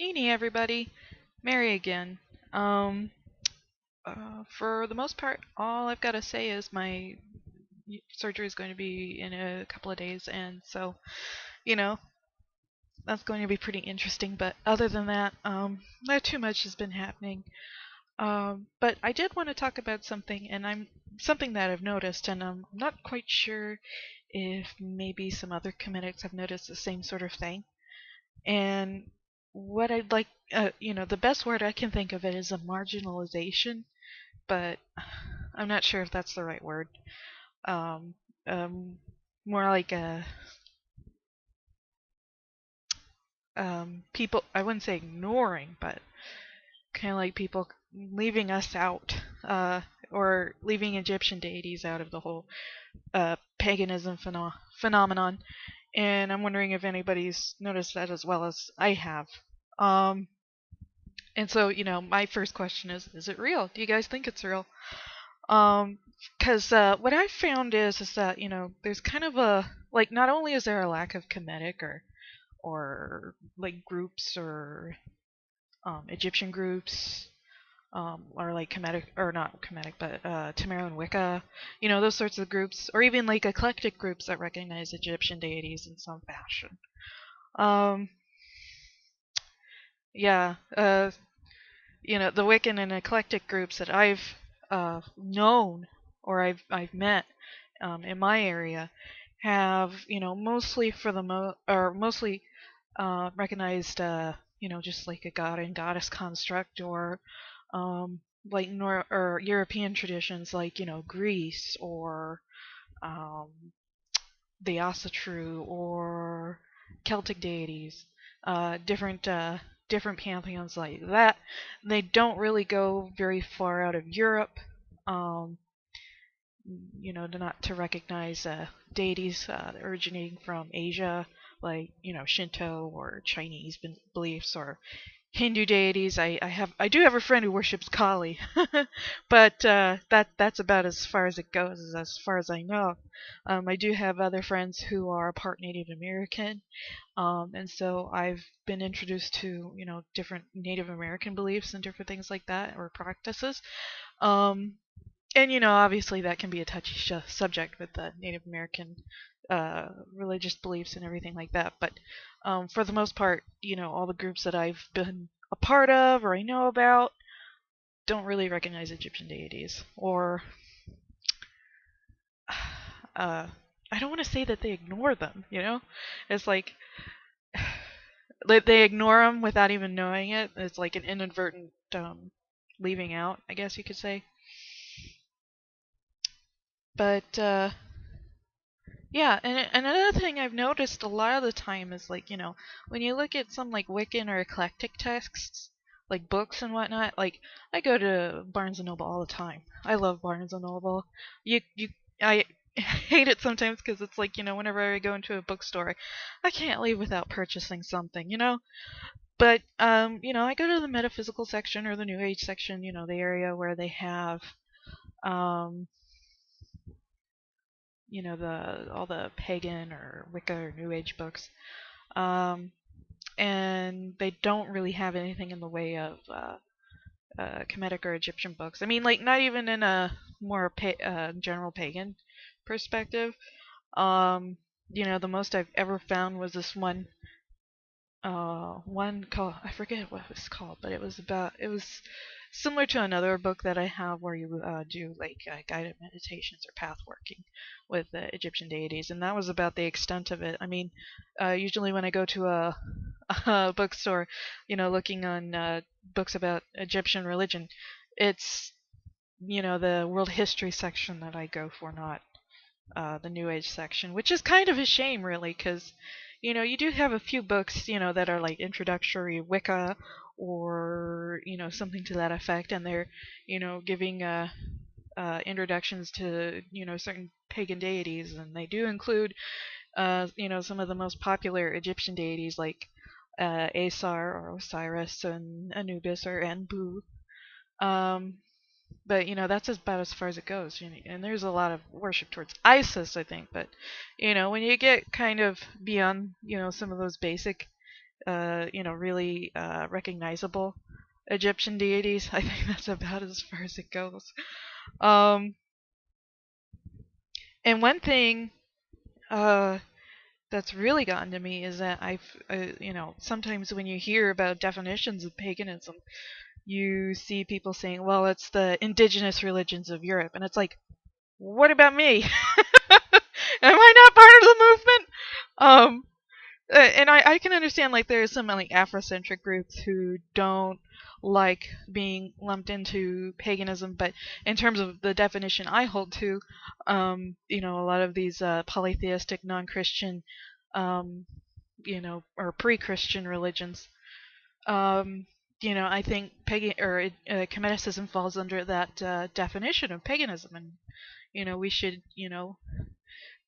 Evening, everybody. Mary again. Um, for the most part, all I've got to say is my surgery is going to be in a couple of days, and so, you know, that's going to be pretty interesting. But other than that, not too much has been happening. But I did want to talk about something, and something that I've noticed, and I'm not quite sure if maybe some other Kemetics have noticed the same sort of thing. And what I'd like, the best word I can think of it is a marginalization, but I'm not sure if that's the right word. Um, um, More like a people. I wouldn't say ignoring, but kind of like people leaving us out, or leaving Egyptian deities out of the whole paganism phenomenon. And I'm wondering if anybody's noticed that as well as I have. Um, And so, my first question is it real? Do you guys think it's real? Um, because what I found is that, there's kind of like, not only is there a lack of Kemetic or like groups or Egyptian groups, or like Kemetic, or not Kemetic, but Tamara and Wicca, those sorts of groups, or even like eclectic groups that recognize Egyptian deities in some fashion. Um, yeah, the Wiccan and eclectic groups that I've known or I've met in my area have mostly for the mostly recognized just like a god and goddess construct, or um, like or European traditions like Greece, or um, the Asatru, or Celtic deities, different pantheons like that. They don't really go very far out of Europe, um, not to recognize deities originating from Asia, like Shinto or Chinese beliefs, or Hindu deities. I do have a friend who worships Kali, but that's about as far as it goes, as far as I know. I do have other friends who are part Native American, and so I've been introduced to different Native American beliefs and different things like that, or practices. Um, and obviously that can be a touchy subject with the Native American religious beliefs and everything like that. But for the most part, all the groups that I've been a part of or I know about don't really recognize Egyptian deities. Or I don't want to say that they ignore them. It's like they ignore them without even knowing it. It's like an inadvertent leaving out, I guess you could say. But yeah, and another thing I've noticed a lot of the time is, like, when you look at some like Wiccan or eclectic texts, like books and whatnot, like I go to Barnes and Noble all the time. I love Barnes and Noble. I hate it sometimes because it's like, whenever I go into a bookstore, I can't leave without purchasing something. But I go to the metaphysical section or the New Age section, the area where they have um all the pagan or Wicca or New Age books, um, and they don't really have anything in the way of Kemetic or Egyptian books. I mean, like, not even in a more general pagan perspective. The most I've ever found was this one called, I forget what it was called, but it was similar to another book that I have where you do like guided meditations or path working with Egyptian deities, and that was about the extent of it. I mean, usually when I go to a bookstore, looking on books about Egyptian religion, it's the world history section that I go for, not the New Age section, which is kind of a shame, really, because you do have a few books, that are like introductory Wicca, or something to that effect, and they're giving introductions to certain pagan deities, and they do include some of the most popular Egyptian deities like Asar or Osiris, and Anubis or Anbu. Um, but that's about as far as it goes. And there's a lot of worship towards Isis, I think. But when you get kind of beyond some of those basic really recognizable Egyptian deities. I think that's about as far as it goes. Um, and one thing that's really gotten to me is that sometimes when you hear about definitions of paganism, you see people saying, well, it's the indigenous religions of Europe. And it's like, what about me? Am I not part of the movement? And I can understand like there's some like Afrocentric groups who don't like being lumped into paganism, but in terms of the definition I hold to, a lot of these polytheistic non-Christian, um, or pre-Christian religions, I think pagan or Kemeticism falls under that definition of paganism, and we should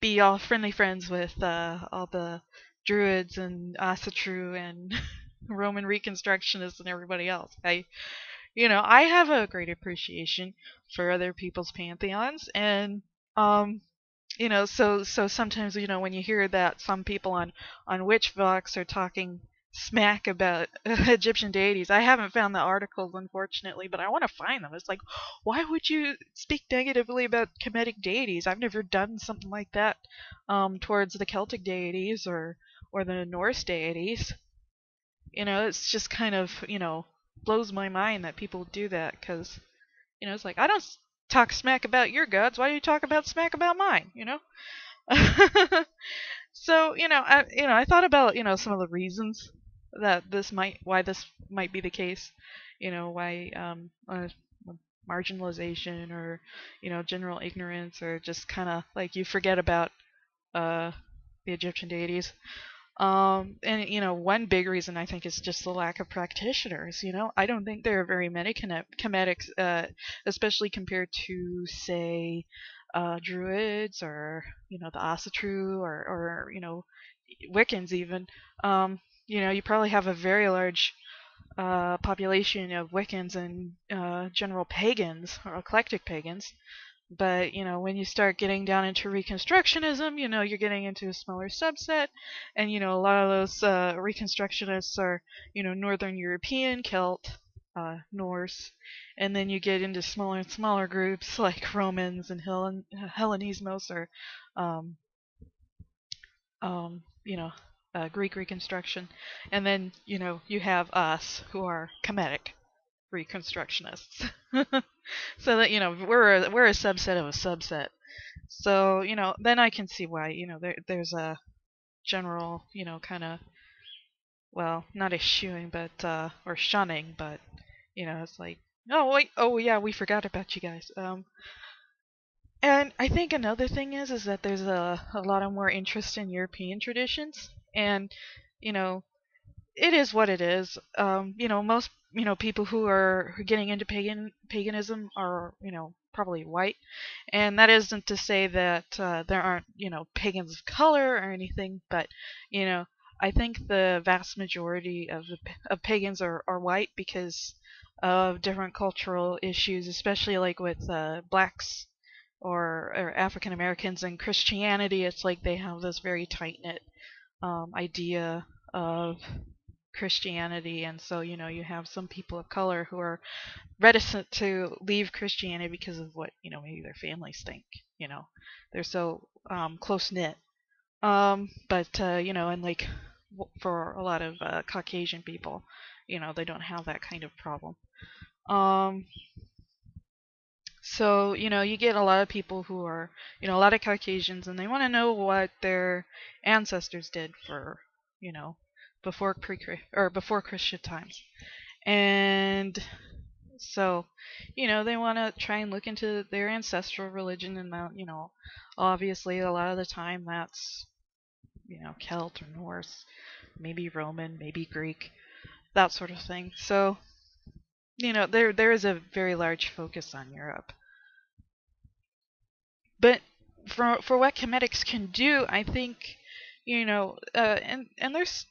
be all friendly friends with all the Druids and Asatru and Roman Reconstructionists and everybody else. I have a great appreciation for other people's pantheons, and so sometimes when you hear that some people on Witchvox are talking smack about Egyptian deities. I haven't found the articles, unfortunately, but I want to find them. It's like, why would you speak negatively about Kemetic deities? I've never done something like that towards the Celtic deities or the Norse deities. It's just kind of blows my mind that people do that, because it's like, I don't talk smack about your gods. Why do you talk about smack about mine? So I thought about some of the reasons that why this might be the case. Why marginalization, or general ignorance, or just kind of like you forget about uh, the Egyptian deities. And one big reason I think is just the lack of practitioners. I don't think there are very many Kemetics, especially compared to, say, Druids, or the Asatru, or Wiccans even. You probably have a very large population of Wiccans and general pagans, or eclectic pagans. But when you start getting down into Reconstructionism, you're getting into a smaller subset, and a lot of those Reconstructionists are Northern European, Celt, Norse, and then you get into smaller and smaller groups like Romans and Hellenismos, or um, um, you know Greek Reconstruction, and then you have us who are Kemetic Reconstructionists. So that we're a subset of a subset. So then I can see why there's a general kind of, well, not eschewing, but or shunning, but it's like, oh wait, oh yeah, we forgot about you guys. And I think another thing is that there's a lot of more interest in European traditions, and you know it is what it is. Most people who are getting into paganism are probably white, and that isn't to say that there aren't pagans of color or anything, but I think the vast majority of pagans are white because of different cultural issues, especially like with blacks or African Americans and Christianity. It's like they have this very tight knit idea of Christianity, and so you have some people of color who are reticent to leave Christianity because of what maybe their families think. They're so close knit. But and like for a lot of Caucasian people, they don't have that kind of problem. Um, so you get a lot of people who are a lot of Caucasians, and they want to know what their ancestors did for before before Christian times. And so they want to try and look into their ancestral religion, and that obviously a lot of the time that's Celt or Norse, maybe Roman, maybe Greek, that sort of thing. So there is a very large focus on Europe. But for what Kemetics can do, I think and there's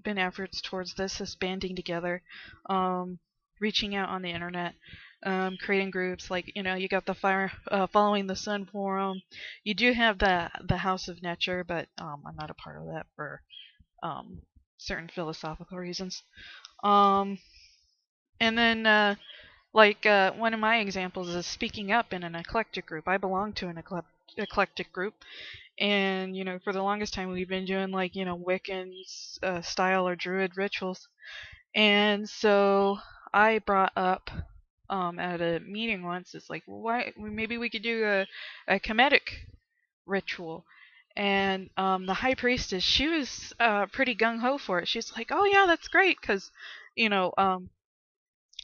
been efforts towards this banding together, reaching out on the internet, creating groups like you got the Following the Sun forum. You do have the House of Nature, but I'm not a part of that for certain philosophical reasons. Um, and then one of my examples is speaking up in an eclectic group. I belong to an eclectic group, and for the longest time we've been doing Wiccan style or Druid rituals. And so I brought up at a meeting once, it's like, why maybe we could do a Kemetic ritual. And the high priestess, she was pretty gung ho for it. She's like, oh yeah, that's great, because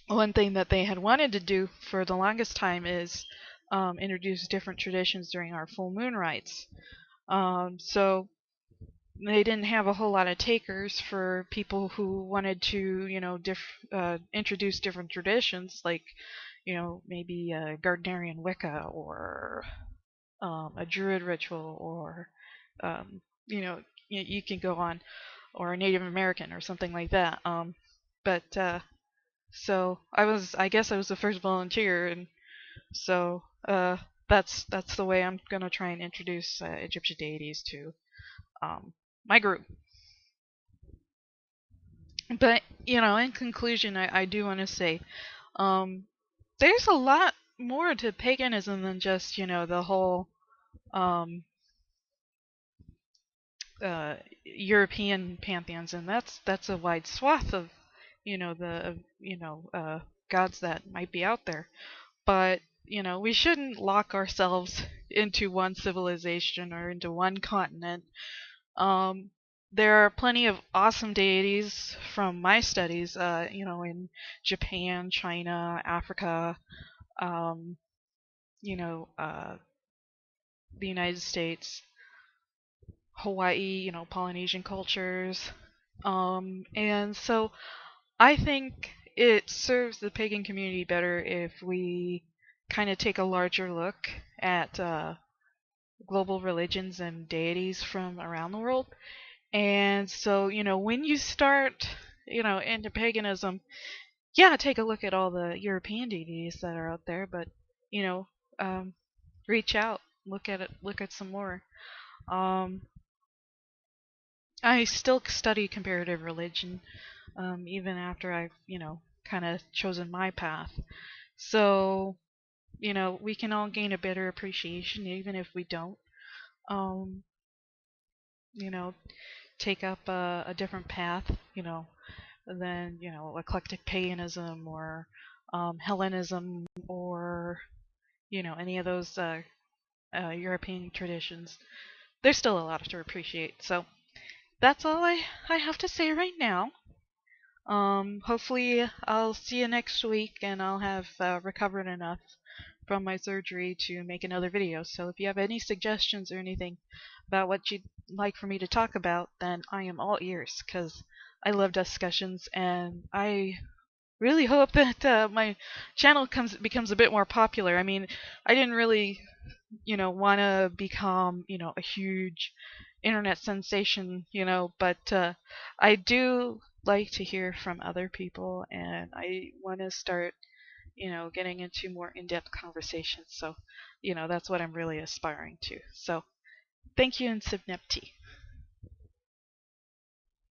one thing that they had wanted to do for the longest time is introduce different traditions during our full moon rites. So they didn't have a whole lot of takers for people who wanted to, introduce different traditions, like, maybe a Gardnerian Wicca, or a Druid ritual, or, you can go on, or a Native American or something like that. But so I guess I was the first volunteer, and so that's the way I'm gonna try and introduce Egyptian deities to my group. But in conclusion, I do want to say, there's a lot more to paganism than just the whole European pantheons, and that's a wide swath of the gods that might be out there. But we shouldn't lock ourselves into one civilization or into one continent. There are plenty of awesome deities from my studies, in Japan, China, Africa, um, the United States, Hawaii, Polynesian cultures. And so I think it serves the pagan community better if we kind of take a larger look at global religions and deities from around the world. And so, when you start, into paganism, yeah, take a look at all the European deities that are out there, but, you know, um, reach out, look at some more. Um, I still study comparative religion, even after I've, kind of chosen my path. So, we can all gain a better appreciation, even if we don't. Um, you know, take up a different path, than eclectic paganism, or Hellenism, or any of those European traditions. There's still a lot to appreciate. So that's all I have to say right now. Hopefully I'll see you next week, and I'll have recovered enough from my surgery to make another video. So if you have any suggestions or anything about what you'd like for me to talk about, then I am all ears, because I love discussions, and I really hope that my channel becomes a bit more popular. I mean, I didn't really, want to become, a huge internet sensation, but I do like to hear from other people, and I want to start, getting into more in-depth conversations. So, that's what I'm really aspiring to. So, thank you, and Sibnepti.